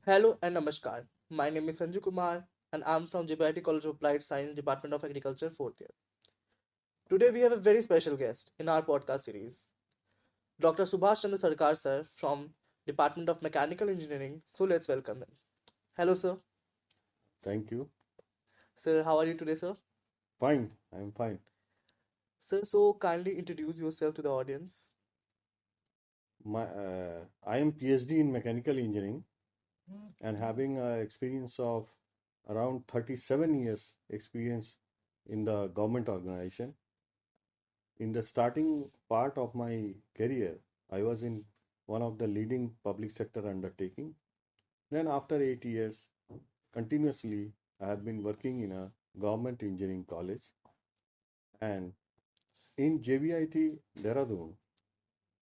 Hello and namaskar. My name is Sanju Kumar and I'm from JBIT College of Applied Science Department of Agriculture 4th year. Today we have a very special guest in our podcast series, Dr. Subhash Chandra Sarkar sir from Department of Mechanical Engineering. So let's welcome him. Hello sir. Thank you. Sir, how are you today sir? Fine. I'm fine. Sir, so kindly introduce yourself to the audience. I am PhD in mechanical engineering and having experience of around 37 years experience in the government organization. In the starting part of my career, I was in one of the leading public sector undertaking. Then after 8 years, continuously, I have been working in a government engineering college and in JBIT Dehradun,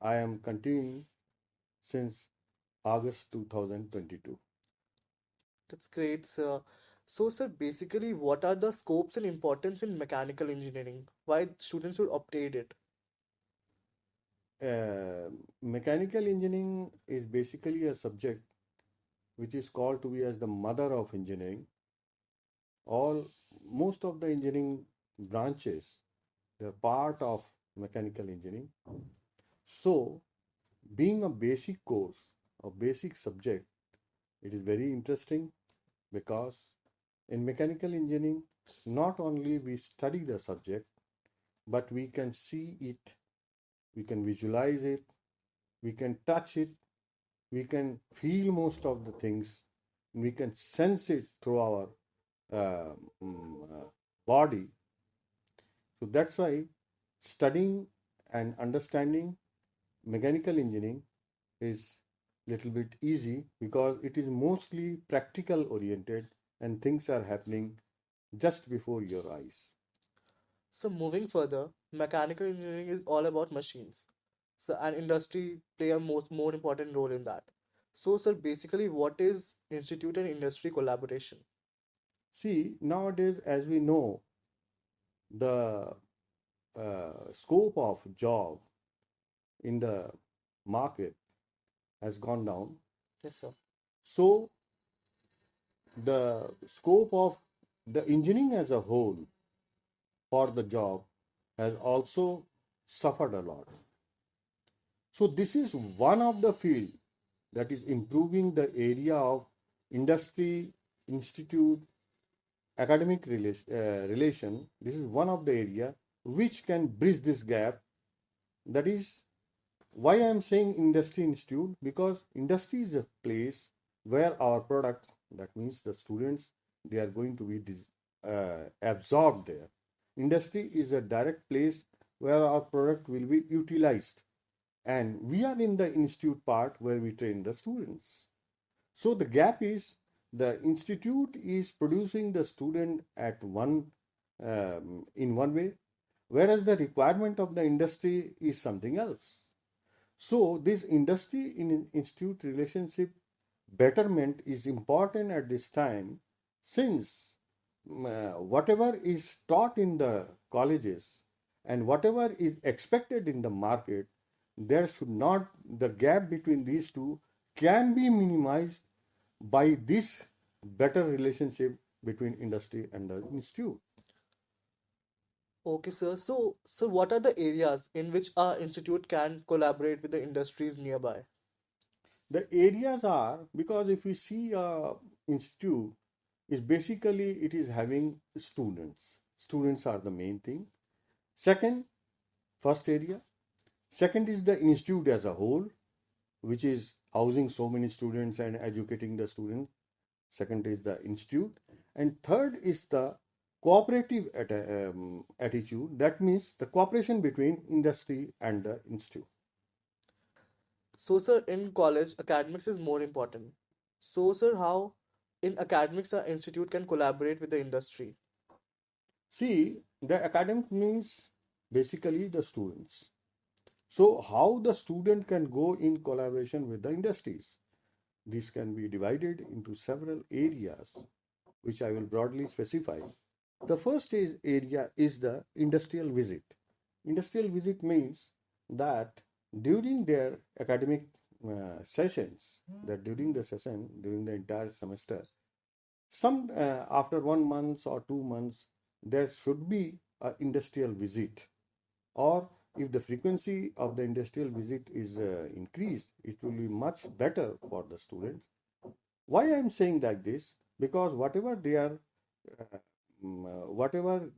I am continuing since August 2022. That's great sir. So sir, basically what are the scopes and importance in mechanical engineering? Why students should upgrade it? Mechanical engineering is basically a subject which is called to be as the mother of engineering. All Most of the engineering branches they're part of mechanical engineering. So, being a basic course, a basic subject, it is very interesting because in mechanical engineering, not only we study the subject, but we can see it, we can visualize it, we can touch it, we can feel most of the things, we can sense it through our uh, mm, uh, body. So that's why studying and understanding mechanical engineering is little bit easy because it is mostly practical oriented and things are happening just before your eyes. So moving further, mechanical engineering is all about machines. So and industry play a more important role in that. So sir, basically what is institute and industry collaboration? See, nowadays, as we know, the scope of job in the market has gone down. Yes sir. So the scope of the engineering as a whole for the job has also suffered a lot. So this is one of the field that is improving the area of industry, institute, academic relation. This is one of the area which can bridge this gap. That is why I am saying industry institute, because industry is a place where our products, that means the students, they are going to be absorbed there. Industry is a direct place where our product will be utilized, and we are in the institute part where we train the students. So the gap is the institute is producing the student at one in one way, whereas the requirement of the industry is something else. So this industry in institute relationship betterment is important at this time, since whatever is taught in the colleges and whatever is expected in the market, there should not, the gap between these two can be minimized by this better relationship between industry and the institute. Okay sir. So what are the areas in which our institute can collaborate with the industries nearby? The areas are, because if you see a institute is basically it is having students. Students are the main thing. Second, first area. Second is the institute as a whole, which is housing so many students and educating the students. Second is the institute. And third is the cooperative attitude. That means the cooperation between industry and the institute. So sir, in college, academics is more important. So sir, how in academics our institute can collaborate with the industry? See, the academic means basically the students. So, how the student can go in collaboration with the industries? This can be divided into several areas, which I will broadly specify. The first area is the industrial visit. Industrial visit means that during their academic sessions, that during the session, during the entire semester, some after 1 month or 2 months, there should be a industrial visit, or if the frequency of the industrial visit is increased, it will be much better for the students. Why I am saying like this? Because uh, whatever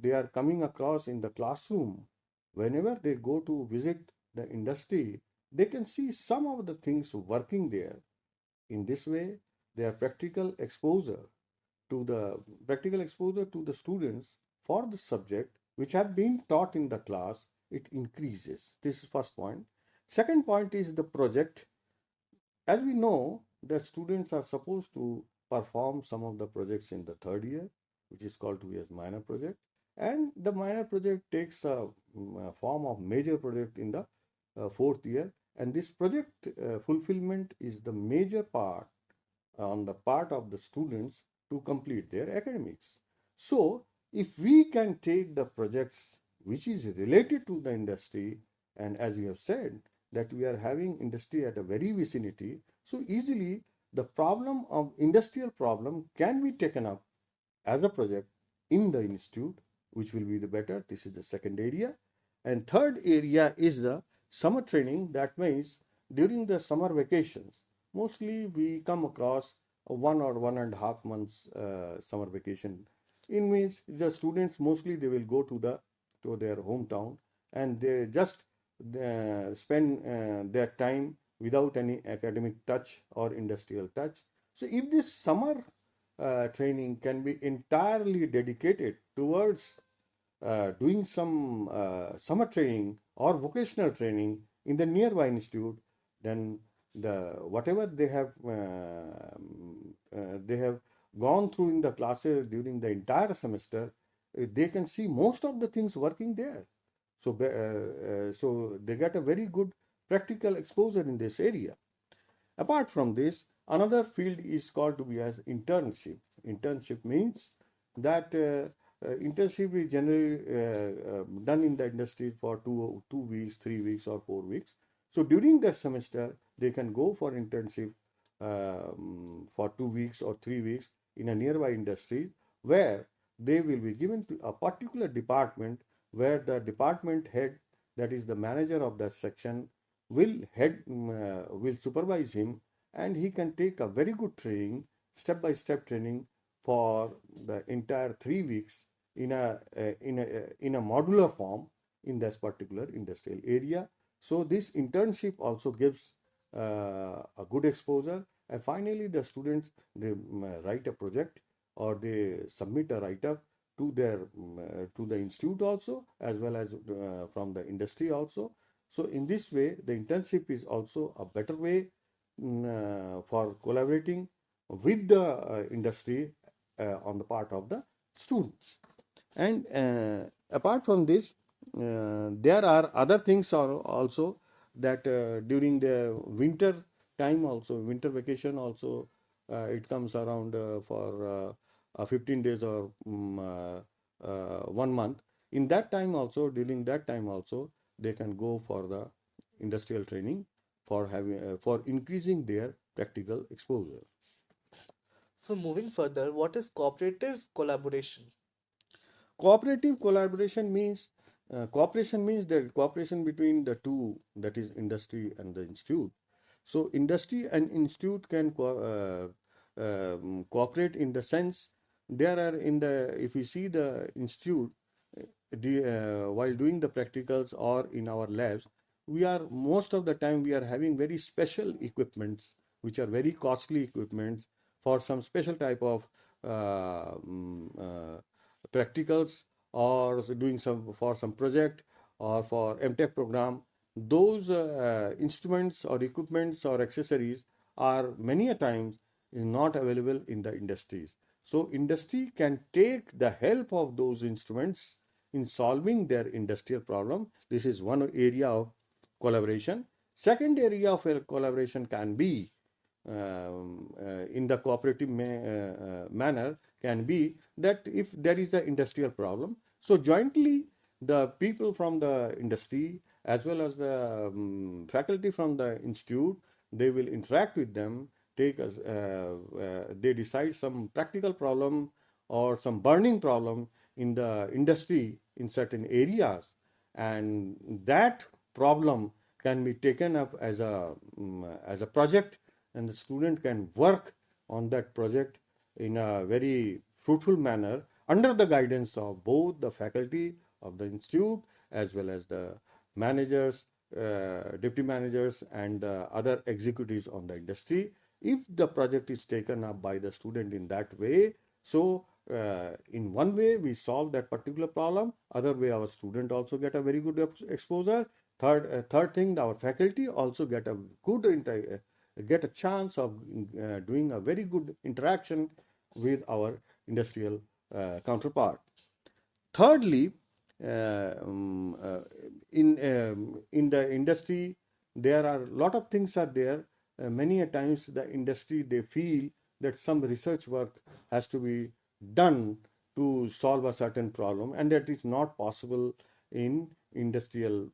they are coming across in the classroom, whenever they go to visit the industry, they can see some of the things working there. In this way, their practical exposure to the students for the subject which have been taught in the class, it increases. This is first point. Second point is the project. As we know, the students are supposed to perform some of the projects in the third year, which is called to be as minor project, and the minor project takes a form of major project in the fourth year, and this project fulfillment is the major part on the part of the students to complete their academics. So, if we can take the projects which is related to the industry, and as you have said, that we are having industry at a very vicinity, so easily the problem of industrial problem can be taken up as a project in the institute, which will be the better. This is the second area. And third area is the summer training. That means during the summer vacations, mostly we come across a 1 or 1.5 months summer vacation. In which the students mostly they will go to their hometown, and they just spend their time without any academic touch or industrial touch. So if this summer training can be entirely dedicated towards doing some summer training or vocational training in the nearby institute, then the whatever they have gone through in the classes during the entire semester, they can see most of the things working there. So, so they get a very good practical exposure in this area. Apart from this, another field is called to be as internship. Internship means that internship is generally done in the industry for 2 weeks, 3 weeks, or 4 weeks. So during that semester, they can go for internship for 2 weeks or 3 weeks in a nearby industry, where they will be given to a particular department, where the department head, that is the manager of that section, will supervise him, and he can take a very good training, step by step training, for the entire 3 weeks in a modular form in this particular industrial area. So this internship also gives a good exposure, and finally the students, they write a project, or they submit a write up to their to the institute also, as well as from the industry also. So in this way, the internship is also a better way for collaborating with the industry on the part of the students. And apart from this, there are other things are also, that during the winter time also, winter vacation also, it comes around for 15 days or 1 month. In that time also, during that time also, they can go for the industrial training, for having for increasing their practical exposure. So, moving further, what is cooperative collaboration? Cooperation means the cooperation between the two, that is industry and the institute. So industry and institute can cooperate in the sense, there are in the, if we see the institute, while doing the practicals or in our labs, we are most of the time we are having very special equipments, which are very costly equipments for some special type of practicals, or doing some for some project, or for MTech program. Those instruments or equipments or accessories are many a times is not available in the industries. So industry can take the help of those instruments in solving their industrial problem. This is one area of collaboration. Second area of collaboration can be in the cooperative manner, can be that if there is an industrial problem, so jointly the people from the industry, as well as the faculty from the institute, they will interact with them, they decide some practical problem or some burning problem in the industry in certain areas, and that problem can be taken up as a project, and the student can work on that project in a very fruitful manner under the guidance of both the faculty of the institute as well as the managers, deputy managers, and other executives on the industry. If the project is taken up by the student in that way, so in one way we solve that particular problem, other way our student also get a very good exposure. Third thing, our faculty also get a good get a chance of doing a very good interaction with our industrial counterpart. Thirdly, in the industry, there are a lot of things are there. Many a times the industry they feel that some research work has to be done to solve a certain problem, and that is not possible in industrial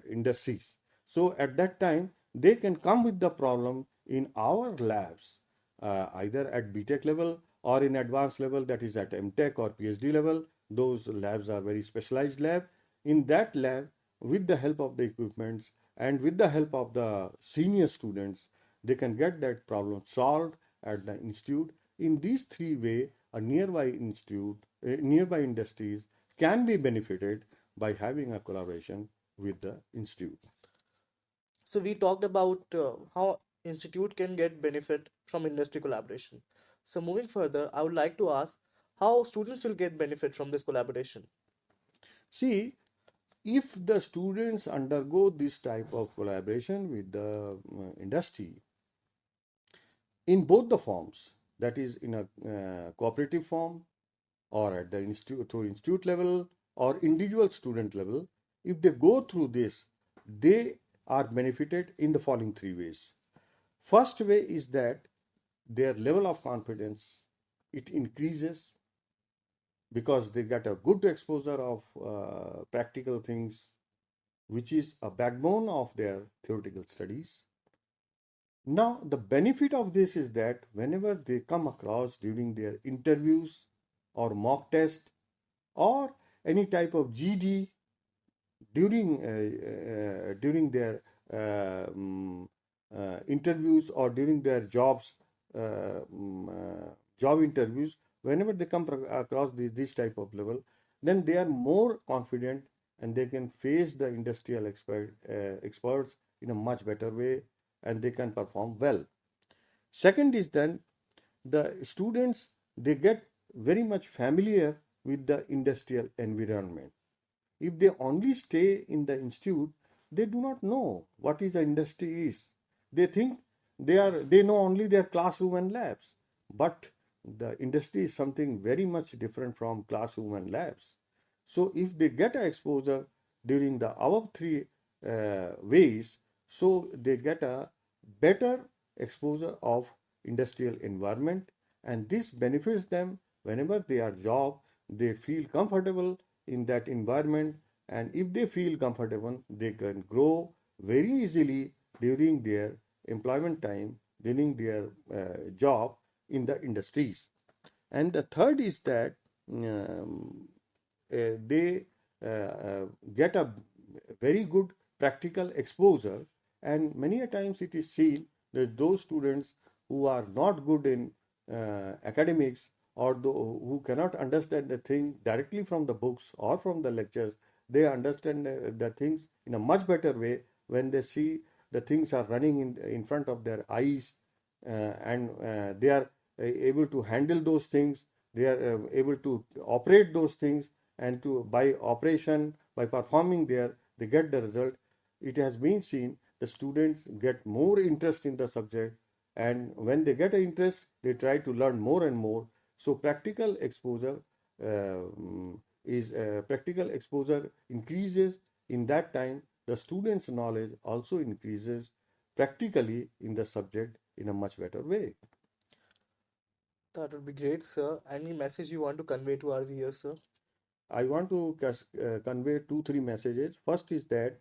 industries. So at that time, they can come with the problem in our labs, either at BTech level or in advanced level, that is at MTech or PhD level. Those labs are very specialized lab. In that lab, with the help of the equipments and with the help of the senior students, they can get that problem solved at the institute. In these three ways, a nearby industries can be benefited by having a collaboration with the institute. So we talked about how institute can get benefit from industry collaboration. So moving further, I would like to ask how students will get benefit from this collaboration. See, if the students undergo this type of collaboration with the industry in both the forms, that is in a cooperative form or at the institute through institute level or individual student level, if they go through this, they are benefited in the following three ways. First way is that their level of confidence it increases because they get a good exposure of practical things, which is a backbone of their theoretical studies. Now, the benefit of this is that whenever they come across during their interviews or mock test or any type of GD during their interviews or during their job interviews, whenever they come across this type of level, then they are more confident and they can face the industrial experts in a much better way and they can perform well. Second is then the students they get very much familiar with the industrial environment. If they only stay in the institute, they do not know what is the industry is. They think they know only their classroom and labs. But the industry is something very much different from classroom and labs. So if they get a exposure during the above three ways, so they get a better exposure of industrial environment, and this benefits them whenever they are job. They feel comfortable in that environment, and if they feel comfortable they can grow very easily during their employment time, during their job in the industries. And the third is that they get a very good practical exposure, and many a times it is seen that those students who are not good in academics or who cannot understand the thing directly from the books or from the lectures, they understand the things in a much better way when they see the things are running in front of their eyes, and they are able to handle those things, they are able to operate those things, and to by operation, by performing there, they get the result. It has been seen the students get more interest in the subject, and when they get an interest they try to learn more and more. So practical exposure increases. In that time the students knowledge also increases practically in the subject in a much better way. That would be great, sir. Any message you want to convey to our viewers, sir? I want to convey two three messages. First is that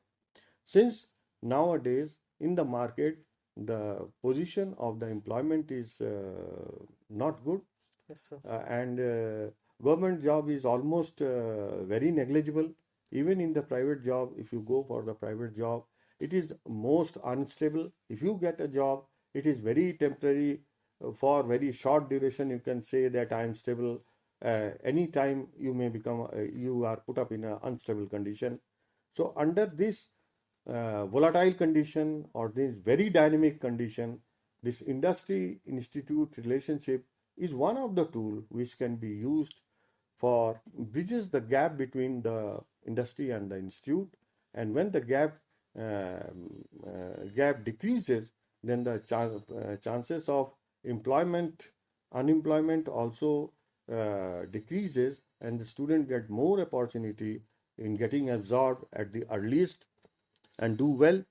since nowadays in the market the position of the employment is not good, Yes, sir. and government job is almost very negligible. Even in the private job, if you go for the private job, it is most unstable. If you get a job, it is very temporary, for very short duration. You can say that I am stable. Anytime you may become, you are put up in an unstable condition. So under this volatile condition or this very dynamic condition, this industry institute relationship is one of the tool which can be used for bridges the gap between the industry and the institute. And when the gap decreases, then the chances of unemployment also decreases, and the student get more opportunity in getting absorbed at the earliest and do well.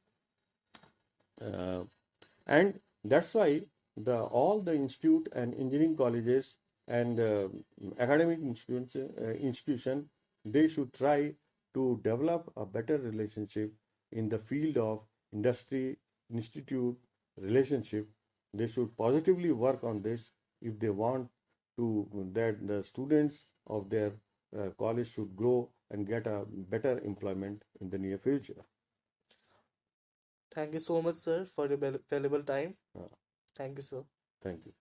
Uh, and that's why all the institute and engineering colleges and academic institution, they should try to develop a better relationship in the field of industry institute relationship. They should positively work on this if they want to that the students of their college should grow and get a better employment in the near future. Thank you so much, sir, for your valuable time. Uh, Thank you, sir. Thank you.